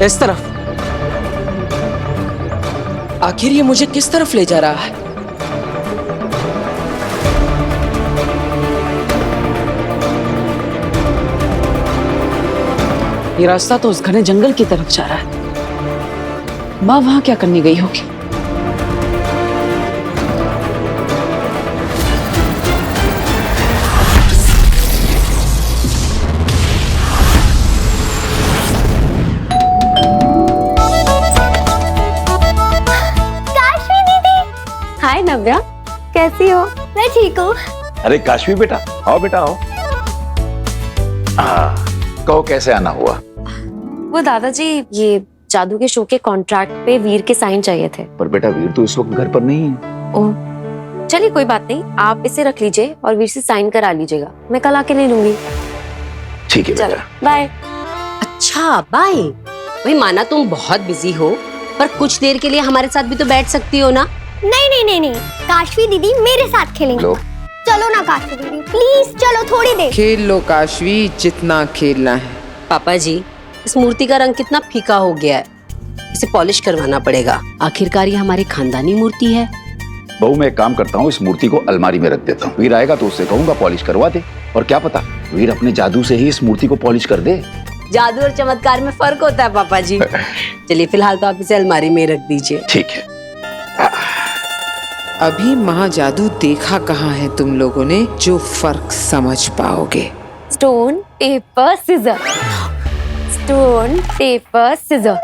इस तरफ। आखिर ये मुझे किस तरफ ले जा रहा है? ये रास्ता तो उस घने जंगल की तरफ जा रहा है। माँ वहां क्या करने गई होगी? हाय नव्या, कैसी हो? मैं ठीक हूँ। अरे काशवी बेटा, आओ बेटा आओ। कहो कैसे आना हुआ? वो दादाजी, ये जादू के शो के कॉन्ट्रैक्ट पे वीर के साइन चाहिए थे। पर बेटा वीर तो इस वक्त घर पर नहीं है। ओह, चलिए कोई बात नहीं, आप इसे रख लीजिए और वीर से साइन करा लीजिएगा। मैं कल आके ले लूंगी। ठीक है चलो बेटा। बाय। अच्छा बाय। भाई माना तुम बहुत बिजी हो, पर कुछ देर के लिए हमारे साथ भी तो बैठ सकती हो ना? नहीं नहीं नहीं नहीं, काशवी दीदी मेरे साथ खेलेंगे। लो। चलो ना काशवी दीदी, प्लीज चलो थोड़ी देर। खेल लो काशवी, जितना खेलना है। पापा जी, इस मूर्ति का रंग कितना फीका हो गया है, इसे पॉलिश करवाना पड़ेगा। आखिरकार ये हमारी खानदानी मूर्ति है। बहू मैं एक काम करता हूँ, इस मूर्ति को अलमारी में रख देता हूँ। वीर आएगा तो उससे कहूंगा पॉलिश करवा दे, और क्या पता वीर अपने जादू से ही इस मूर्ति को पॉलिश कर दे। जादू और चमत्कार में फर्क होता है पापा जी। चलिए फिलहाल तो आप इसे अलमारी में रख दीजिए। ठीक है। अभी महाजादू देखा कहाँ है तुम लोगों ने जो फर्क समझ पाओगे। Stone paper scissor, stone paper scissor.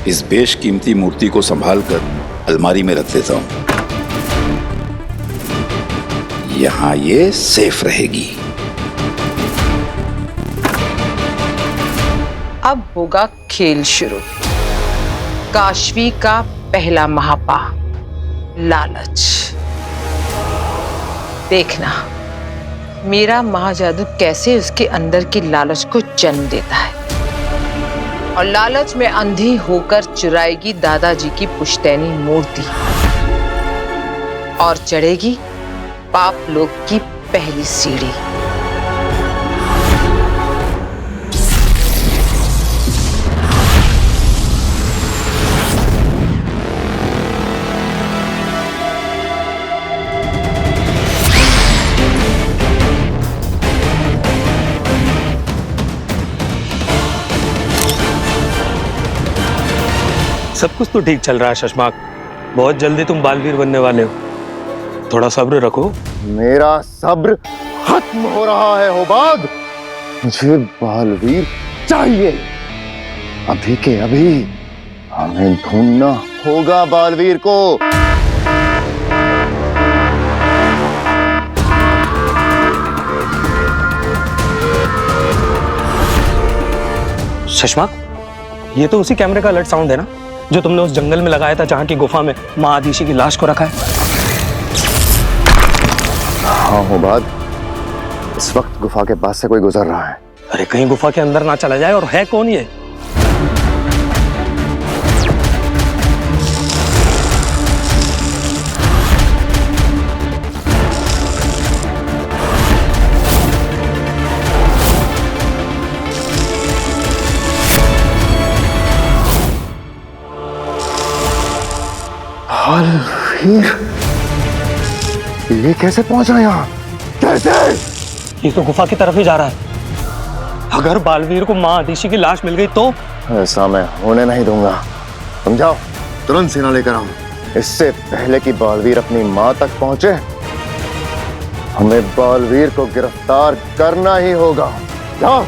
इस बेशकीमती मूर्ति को संभाल कर अलमारी में रख देता हूँ। यहाँ ये सेफ रहेगी। अब होगा खेल शुरू। काशवी का पहला महापाह, लालच। देखना मेरा महाजादू कैसे उसके अंदर की लालच को जन्म देता है, और लालच में अंधी होकर चुराएगी दादाजी की पुश्तैनी मूर्ति और चढ़ेगी पाप लोक की पहली सीढ़ी। सब कुछ तो ठीक चल रहा है शशमाक, बहुत जल्दी तुम बालवीर बनने वाले हो, थोड़ा सब्र रखो। मेरा सब्र खत्म हो रहा है होबाद। मुझे बालवीर चाहिए, अभी के अभी। हमें ढूंढना होगा बालवीर को। शशमाक, ये तो उसी कैमरे का अलर्ट साउंड है ना, जो तुमने उस जंगल में लगाया था जहां की गुफा में माँ आदिशी की लाश को रखा है। हाँ होबाद, इस वक्त गुफा के पास से कोई गुजर रहा है। अरे कहीं गुफा के अंदर ना चला जाए। और है कौन ये? बालवीर, ये कैसे पहुंचा यहाँ? कैसे? ये तो गुफा की तरफ ही जा रहा है। अगर बालवीर को माँ आदिशी की लाश मिल गई तो? ऐसा मैं होने नहीं दूंगा। समझाओ, तुरंत सेना लेकर आओ। इससे पहले कि बालवीर अपनी माँ तक पहुंचे, हमें बालवीर को गिरफ्तार करना ही होगा। जाओ।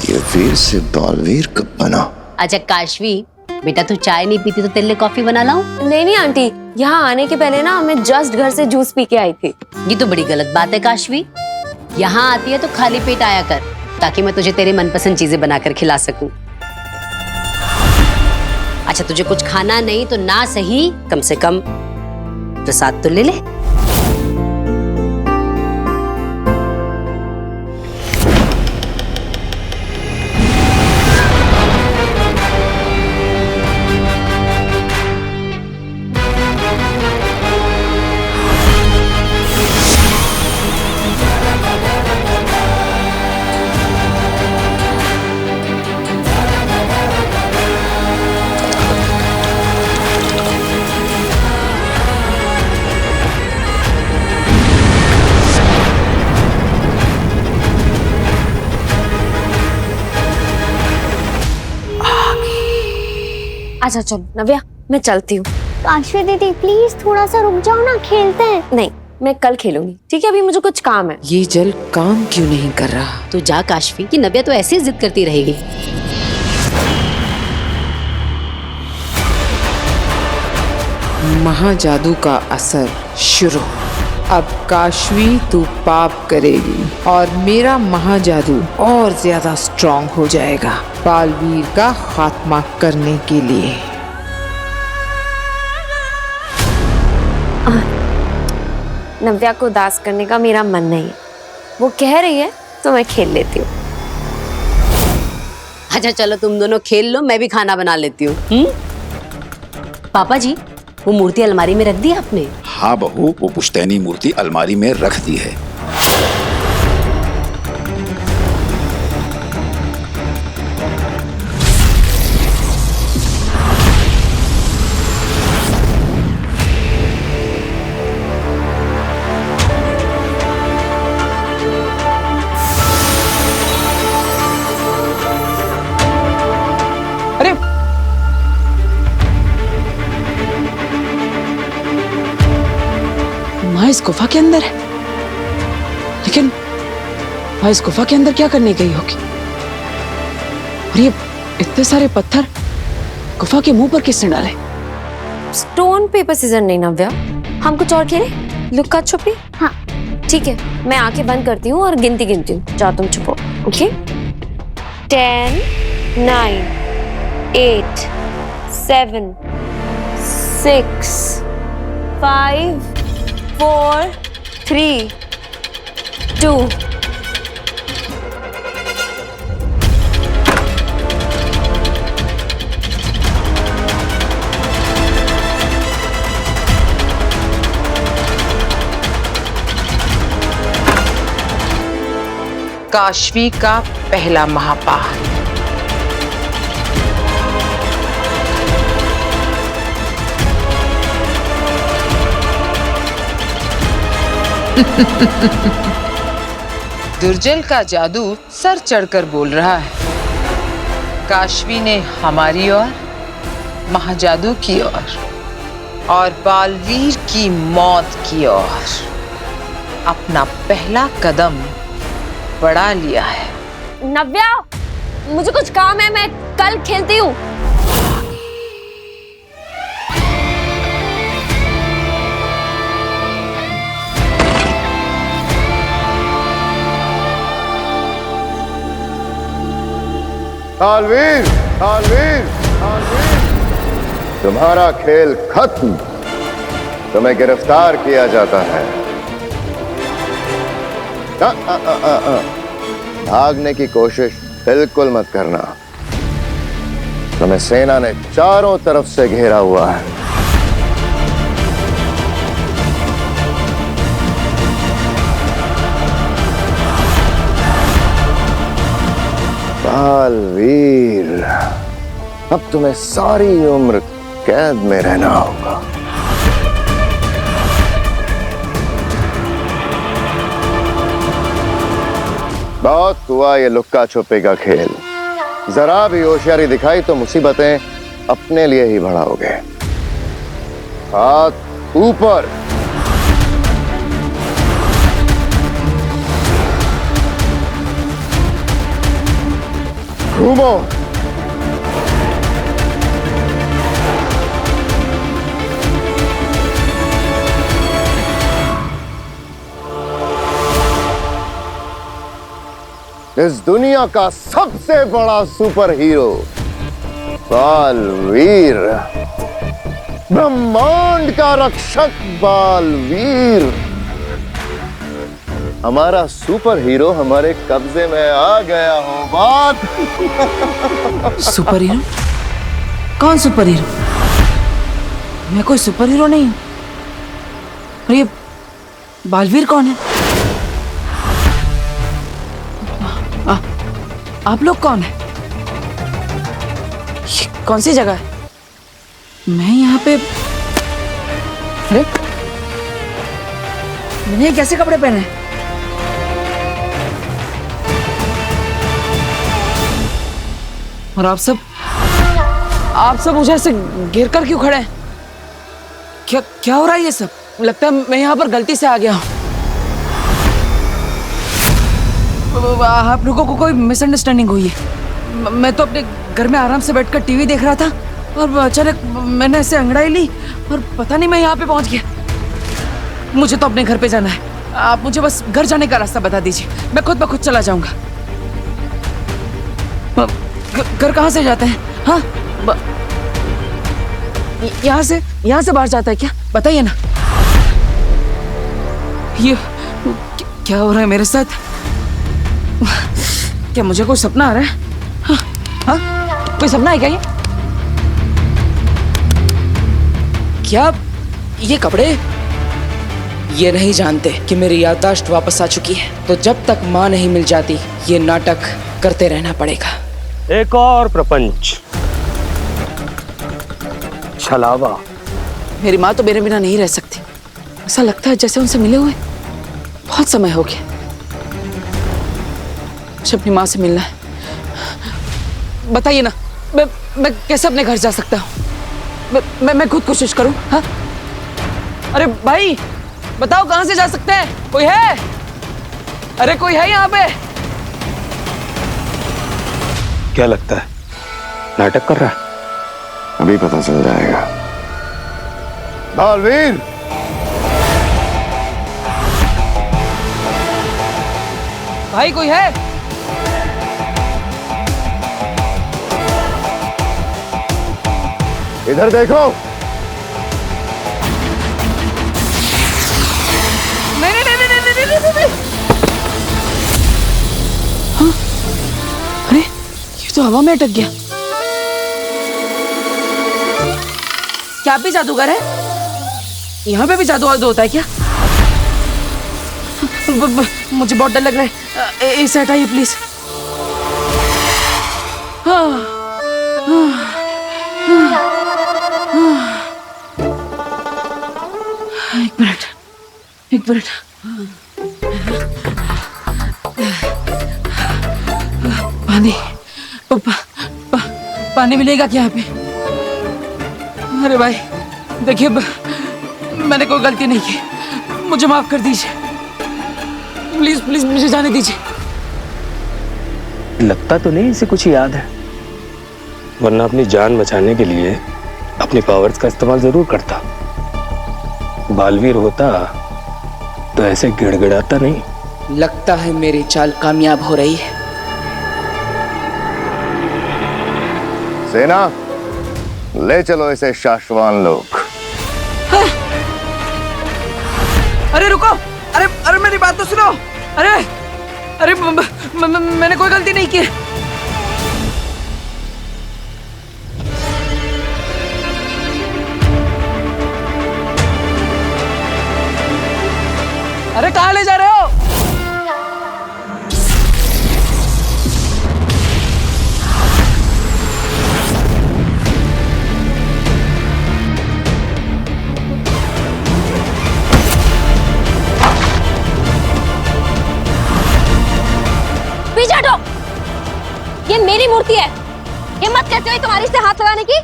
ये वीर से बालवीर कब बना? अच्छा काशवी बेटा, तू चाय नहीं पीती तो तेरे लिए कॉफी बना लाऊं? नहीं नहीं आंटी, यहाँ आने के पहले ना मैं जस्ट घर से जूस पी के आई थी। ये तो बड़ी गलत बात है काशवी। यहाँ आती है तो खाली पेट आया कर, ताकि मैं तुझे तेरे मनपसंद चीजें बनाकर खिला सकूं। अच्छा तुझे कुछ खाना नहीं तो ना सही, कम से कम प्रसाद तो ले ले। अच्छा चलो नव्या, मैं चलती हूँ। काशवी दीदी प्लीज थोड़ा सा रुक जाओ ना, खेलते हैं। नहीं, मैं कल खेलूंगी, ठीक है? अभी मुझे कुछ काम है। ये जल काम क्यों नहीं कर रहा? तो जा काशवी, कि नव्या तो ऐसे ही जिद करती रहेगी। महाजादू का असर शुरू। अब काशवी तू पाप करेगी और मेरा महाजादू और ज्यादा स्ट्रॉन्ग हो जाएगा बालवीर का खात्मा करने के लिए। नव्या को उदास करने का मेरा मन नहीं है, वो कह रही है तो मैं खेल लेती हूँ। अच्छा चलो तुम दोनों खेल लो, मैं भी खाना बना लेती हूँ। पापा जी, वो मूर्ति अलमारी में रख दी आपने? हाँ बहू, वो पुश्तैनी मूर्ति अलमारी में रख दी है। अरे माँ इस गुफा के अंदर है, लेकिन माँ इस गुफा के अंदर क्या करने गई होगी? और ये इतने सारे पत्थर गुफा के मुंह पर किसने डाले? स्टोन पेपर सीजर नहीं नव्या, हम कुछ और खेलें? लुक्का छुपी? हाँ ठीक है, मैं आंखें बंद करती हूँ और गिनती हूँ। जाओ तुम छुपो। ओके 10 9 8 7 6 5 4 3 2 काशवी का पहला महापाल। दुर्जल का जादू सर चढ़कर बोल रहा है। काशवी ने हमारी ओर, महाजादू की ओर और बालवीर की मौत की ओर अपना पहला कदम बढ़ा लिया है। नव्या, मुझे कुछ काम है, मैं कल खेलती हूँ। तालवीर, तालवीर, तालवीर, तुम्हारा खेल खत्म। तुम्हें गिरफ्तार किया जाता है। भागने की कोशिश बिल्कुल मत करना। तुम्हें सेना ने चारों तरफ से घेरा हुआ है। बालवीर, अब तुम्हें सारी उम्र कैद में रहना होगा। बहुत हुआ ये लुक्का छुपे का खेल। जरा भी होशियारी दिखाई तो मुसीबतें अपने लिए ही बढ़ाओगे। हाथ ऊपर। घूमो। इस दुनिया का सबसे बड़ा सुपर हीरो बालवीर, ब्रह्मांड का रक्षक बालवीर, हमारा सुपर हीरो हमारे कब्जे में आ गया हो। बात सुपर हीरो? कौन सुपर हीरो? मैं कोई सुपर हीरो नहीं हूं। और ये बालवीर कौन है? आप लोग कौन है? ये कौन सी जगह है? मैं यहाँ पे, अरे मैंने कैसे कपड़े पहने? और आप सब आप सब मुझे ऐसे घेर कर क्यों खड़े हैं? क्या क्या हो रहा है ये सब? लगता है मैं यहाँ पर गलती से आ गया हूँ। आप लोगों को कोई मिसअंडरस्टैंडिंग हुई है। मैं तो अपने घर में आराम से बैठकर टीवी देख रहा था और अचानक मैंने ऐसे अंगड़ाई ली और पता नहीं मैं यहाँ पे पहुँच गया। मुझे तो अपने घर पे जाना है। आप मुझे बस घर जाने का रास्ता बता दीजिए, मैं खुद ब खुद चला जाऊंगा। घर कहाँ से जाते हैं? हाँ, यहाँ से बाहर जाता है क्या? बताइए ना। ये क्या हो रहा है मेरे साथ? क्या मुझे कोई सपना आ रहा है? हाँ, हाँ? कोई सपना है क्या ये? क्या ये कपड़े? ये नहीं जानते कि मेरी याददाश्त वापस आ चुकी है, तो जब तक माँ नहीं मिल जाती ये नाटक करते रहना पड़ेगा। एक और प्रपंच, छलावा। मेरी माँ तो मेरे बिना नहीं रह सकती। ऐसा लगता है जैसे उनसे मिले हुए बहुत समय हो गया। मुझे अपनी माँ से मिलना है। बताइए ना, मैं कैसे अपने घर जा सकता हूँ? मैं खुद कोशिश करूँ। हाँ, अरे भाई बताओ कहाँ से जा सकते हैं? कोई है? अरे कोई है यहाँ पे? क्या लगता है नाटक कर रहा है? अभी पता चल जाएगा। बालवीर, भाई कोई है? इधर देखो। नहीं। हाँ? अरे ये तो हवा में अटक गया। क्या भी जादूगर है? यहाँ पे भी जादू होता है क्या? मुझे बहुत डर लग रहा है। इसे हटाइए प्लीज। एक मिनट। पानी मिलेगा क्या यहाँ पे? अरे भाई देखिए, मैंने कोई गलती नहीं की, मुझे माफ कर दीजिए। प्लीज प्लीज मुझे जाने दीजिए। लगता तो नहीं इसे कुछ याद है, वरना अपनी जान बचाने के लिए अपनी पावर्स का इस्तेमाल जरूर करता। बालवीर होता तो ऐसे गिड़गिड़ाता नहीं। लगता है मेरी चाल कामयाब हो रही है। सेना, ले चलो इसे शाश्वान लोग। हाँ? अरे रुको, अरे मेरी बात तो सुनो। अरे मैंने कोई गलती नहीं की। अरे कहाँ ले जा रहे हो? पीछे हटो। ये मेरी मूर्ति है। हिम्मत कैसे हुई तुम्हारी से हाथ लगाने की?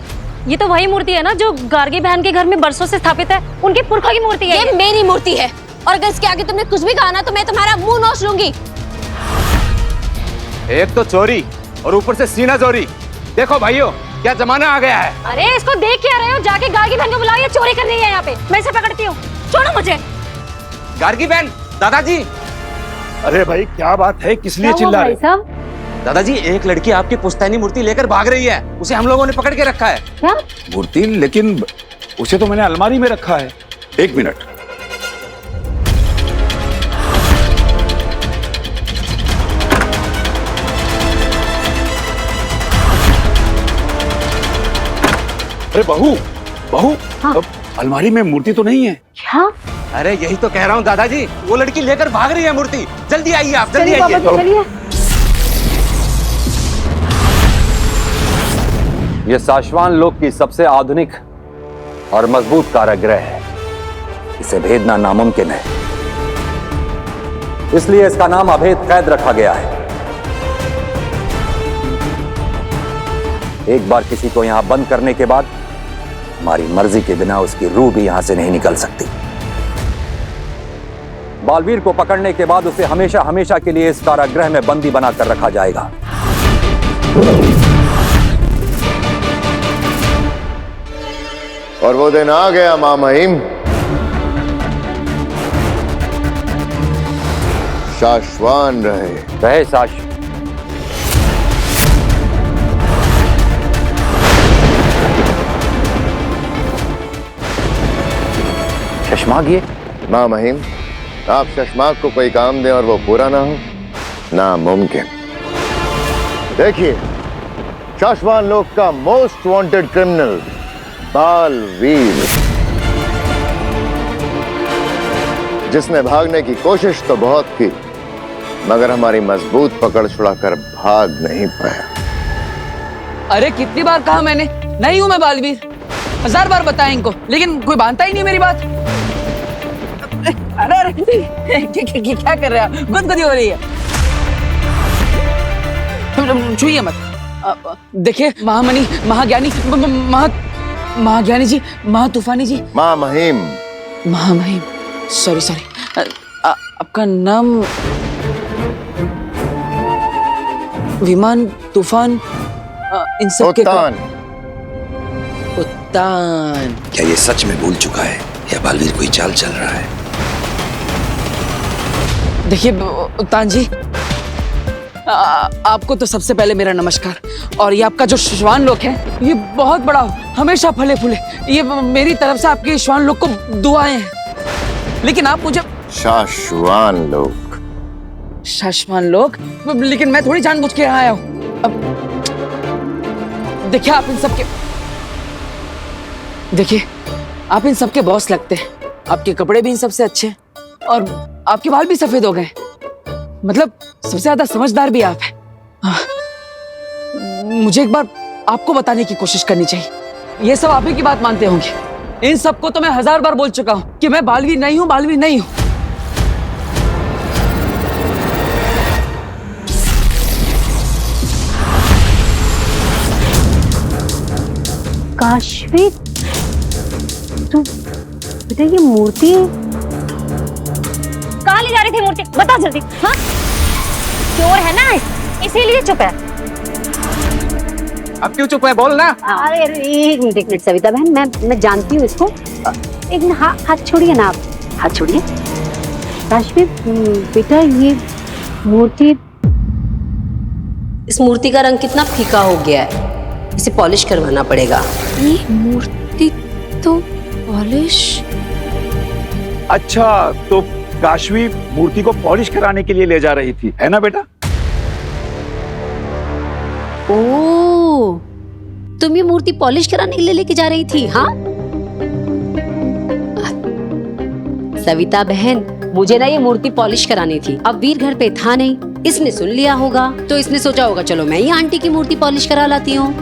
ये तो वही मूर्ति है ना जो गार्गी बहन के घर में बरसों से स्थापित है। उनके पुरखा की मूर्ति है। ये मेरी मूर्ति है और अगर इसके आगे तुमने कुछ भी कहा ना तो मैं तुम्हारा मुंह नोच लूंगी। एक तो चोरी और ऊपर से सीना चोरी। देखो भाइयों, क्या जमाना आ गया है। अरे इसको देख के आ रहे हो? जाके गार्गी बहन को बुलाओ, ये चोरी कर रही है यहाँ पे। मैं इसे पकड़ती हूँ, छोड़ो मुझे। गार्गी बहन, दादाजी। अरे भाई क्या बात है, किस लिए चिल्ला रहे? दादाजी, एक लड़की आपकी पुश्तैनी मूर्ति लेकर भाग रही है। उसे हम लोगों ने पकड़ के रखा है। क्या मूर्ति? लेकिन उसे तो मैंने अलमारी में रखा है। एक मिनट। अरे बहू, हाँ? अब अलमारी में मूर्ति तो नहीं है। क्या? अरे यही तो कह रहा हूँ दादाजी, वो लड़की लेकर भाग रही है मूर्ति। जल्दी आइए आप, जल्दी आइए। चलिए। ये साशवान लोक की सबसे आधुनिक और मजबूत कारागृह है। इसे भेदना नामुमकिन है, इसलिए इसका नाम अभेद कैद रखा गया है। एक बार किसी को यहाँ बंद करने के बाद हमारी मर्जी के बिना उसकी रूह भी यहां से नहीं निकल सकती। बालवीर को पकड़ने के बाद उसे हमेशा हमेशा के लिए इस कारागृह में बंदी बनाकर रखा जाएगा। और वो दिन आ गया मां महिम, शाश्वान रहे साश। शशमाग ये मां महिम, आप शशमाग को कोई काम दें और वो पूरा ना हो, नामुमकिन। देखिए, शाश्वान लोक का मोस्ट वांटेड क्रिमिनल बालवीर, जिसने भागने की कोशिश तो बहुत की मगर हमारी मजबूत पकड़ छुड़ाकर भाग नहीं पाया। अरे कितनी बार कहा मैंने, नहीं हूं मैं बालवीर, 1000 बार बताया इनको, लेकिन कोई मानता ही नहीं मेरी बात। अरे अरे क्या कर रहे हैं, गुदगुदी हो रही है। छुइए मत। देखिए महामनी, महाज्ञानी, महाज्ञानी जी, महातूफानी जी, मां महिम, महामहिम, सॉरी, आपका नाम विमान, तूफान, इन सब के उत्तान। उत्तान। क्या ये सच में भूल चुका है या बालवीर कोई चाल चल रहा है? देखिए उत्तान जी, आपको तो सबसे पहले मेरा नमस्कार। और ये आपका जो श्वान लोक है, ये बहुत बड़ा हो, हमेशा फले फूले। ये मेरी तरफ से आपके श्वान लोक को दुआएं हैं। लेकिन आप मुझे शाश्वान लोक, शाश्वान लोक, लेकिन मैं थोड़ी जानबूझ के यहाँ आया हूँ। अब देखिए आप इन सबके, देखिए आप इन सबके बॉस लगते हैं। आपके कपड़े भी इन सबसे अच्छे हैं और आपके बाल भी सफेद हो गए। मतलब सबसे ज्यादा समझदार भी आप हैं। मुझे एक बार आपको बताने की कोशिश करनी चाहिए। ये सब आप ही की बात मानते होंगे। इन सबको तो मैं 1000 बार बोल चुका हूं कि मैं बालवीर नहीं हूं, बालवीर नहीं हूं। काशवी, तू बेटा ये मूर्ति कहाँ ले जा रही थी? मूर्ति बता जल्दी। हाँ, चोर है ना, इसीलिए चुप है। अब क्यों चुप है, बोल ना। अरे एक मिनट सविता बहन, मैं जानती हूँ इसको। एक मिनट, हाथ छोड़िए ना आप, हाथ छोड़िए। काशवी बेटा, ये मूर्ति, इस मूर्ति का रंग कितना फीका हो गया है, इसे पॉलिश करवाना पड़ेगा। ये मूर्ति तो पॉलिश। अच्छा, तो काशवी मूर्ति को पॉलिश कराने के लिए ले जा रही थी, है ना बेटा? ओह, तुम ये मूर्ति पॉलिश कराने के लिए लेके जा रही थी? हाँ सविता बहन, मुझे ना ये मूर्ति पॉलिश करानी थी। अब वीर घर पे था नहीं, इसने सुन लिया होगा, तो इसने सोचा होगा चलो मैं ही आंटी की मूर्ति पॉलिश करा लाती हूँ।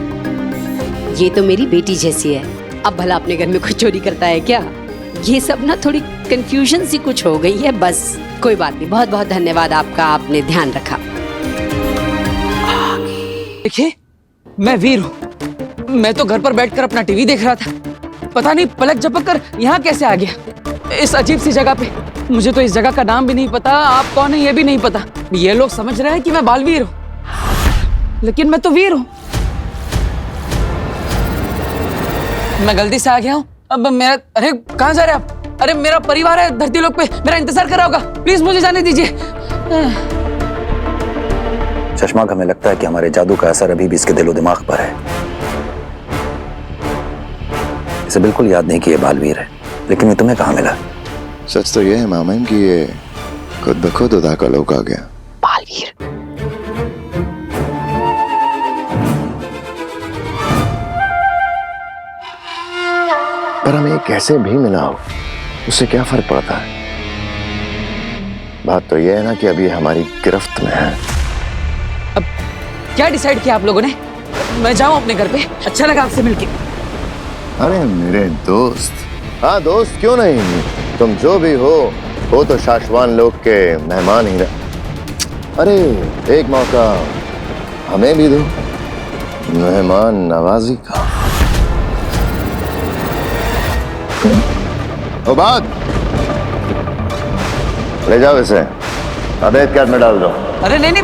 ये तो मेरी बेटी जैसी है, अब भला अपने घर में कोई चोरी करता है क्या? ये सब ना थोड़ी कंफ्यूजन सी कुछ हो गई है, बस कोई बात नहीं। बहुत बहुत धन्यवाद आपका, आपने ध्यान रखा। देखिए मैं वीर हूँ, मैं तो घर पर बैठकर अपना टीवी देख रहा था, पता नहीं पलक झपक कर यहाँ कैसे आ गया, इस अजीब सी जगह पे। मुझे तो इस जगह का नाम भी नहीं पता, आप कौन है ये भी नहीं पता। ये लोग समझ रहे हैं कि मैं बालवीर हूँ, लेकिन मैं तो वीर हूँ। मैं गलती से आ गया हूँ। अब मेरा, अरे कहाँ जा रहे हैं आप? अरे मेरा परिवार है धरती लोक पे, मेरा इंतजार कर रहा होगा, प्लीज मुझे जाने दीजिए। शशमाग, हमें लगता है कि हमारे जादू का असर अभी भी इसके दिलो दिमाग पर है। इसे बिल्कुल याद नहीं कि ये बालवीर है, लेकिन ये तुम्हें कहाँ मिला? सच तो ये है मामा कि ये खुद ब खुद उदा का लोक आ गया। बालवीर, पर हमें कैसे भी मिला हो, उससे क्या फर्क पड़ता है? बात तो यह है ना कि अभी हमारी गिरफ्त में है। अब क्या डिसाइड किया आप लोगों ने? मैं जाऊं अपने घर पे? अच्छा लगा आपसे मिलके। अरे मेरे दोस्त, हाँ दोस्त क्यों नहीं, तुम जो भी हो वो तो शाश्वान लोक के मेहमान ही रहे। अरे एक मौका हमें भी दो, मेहमान नवाजी का। ओ बात, ले जाओ इसे, अवैध कैद में डाल दो। अरे नहीं नहीं,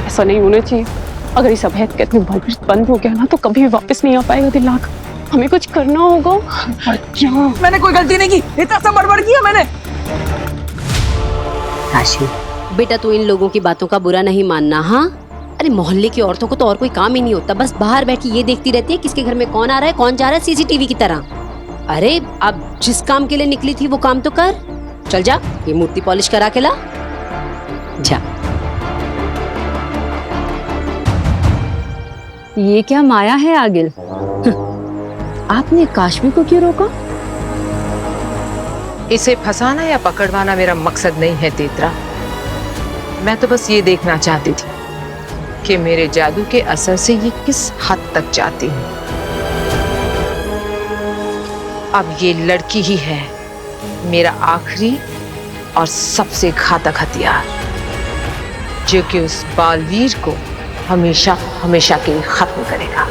ऐसा नहीं होना चाहिए। अगर इस अवैध कैद में बलवीर बंद हो गया ना तो कभी भी वापस नहीं आ पाएगा दिलाक। हमें कुछ करना होगा। क्या? मैंने कोई गलती नहीं की, इतना सब बड़बड़ किया मैंने। काशी बेटा, तू इन लोगों की बातों का बुरा नहीं मानना। हाँ, अरे मोहल्ले की औरतों को तो और कोई काम ही नहीं होता, बस बाहर बैठ के ये देखती रहती है किसके घर में कौन आ रहा है कौन जा रहा है, सीसीटीवी की तरह। अरे अब जिस काम के लिए निकली थी वो काम तो कर। चल जा, ये मूर्ति पॉलिश करा के ला जा। ये क्या माया है आगिल? आपने काश्मी को क्यों रोका? इसे फंसाना या पकड़वाना मेरा मकसद नहीं है तेतरा। मैं तो बस ये देखना चाहती थी कि मेरे जादू के असर से ये किस हद तक जाती है। अब ये लड़की ही है मेरा आखिरी और सबसे घातक हथियार, जो कि उस बालवीर को हमेशा हमेशा के लिए खत्म करेगा।